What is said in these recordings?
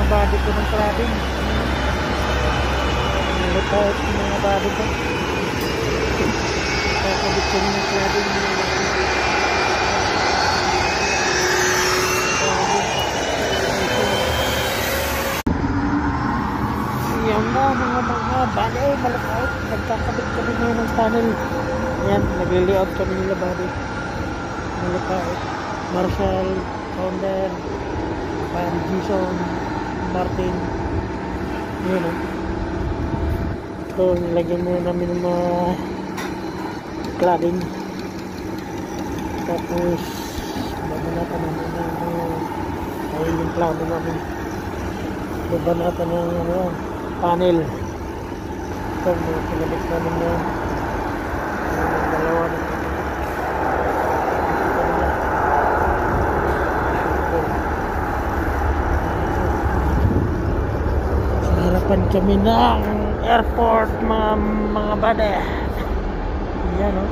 body ko ng cladding. Nalipayot yung mga body ko. Kakabit ko ng cladding. Yan na mga body. Malipayot. Nagkakabit kami ngayon ng panel. Yan, nag-layout kami nila body. Malipayot. Marshall, Founder, Pan Jason, Martin. Yun o. Ito, nilagyan muna namin ng mga cladding. Tapos babanatan namin ng yung plano namin. Babanatan ng panel. Ito, pinabit namin na dalawa na kami ng airport mga bade. Yan o,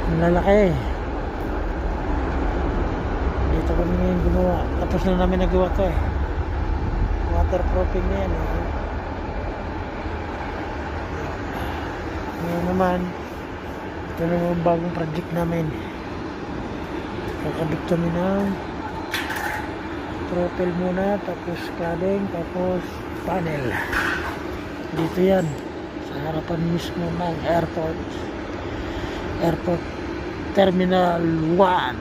ang lalaki. Dito kami ngayon gumawa, tapos na namin nagawa to waterproofing na yan ngayon naman. Ito naman bagong project namin. Kakabit kami ng propel muna, tapos cladding, tapos panel. Dito yan sa harapan mismo ng airport terminal 1. Ayan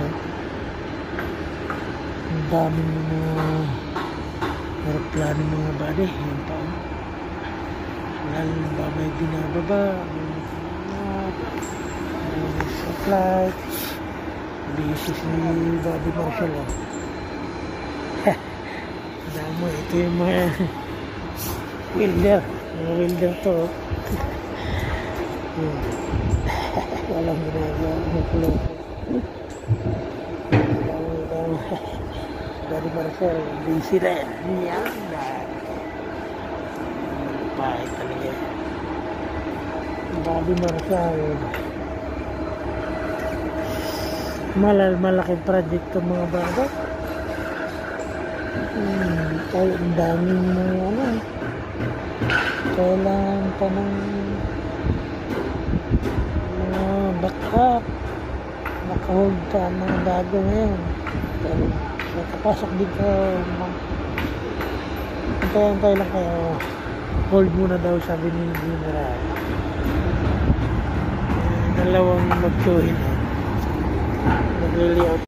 o, ang daming mga aeroplano mga body. Yan pa o, lalo ba may binababa, may sa flights. Busy si Bobby Marshall o. Damo, ito yung mga welder. Mga welder to o. Walang ginagawa ng kulo. Bobby Marshall, busy rin. Yan na. Pahit talaga. Bobby Marshall. Malaking project ito mga bago. Kaya ang daming kailangan pa ng mga backup, nakahold pa ang mga bago ngayon. So kapasok dito, antay lang kayo, hold muna daw sabi ni General. Dalawang magtuhin. Nag-layout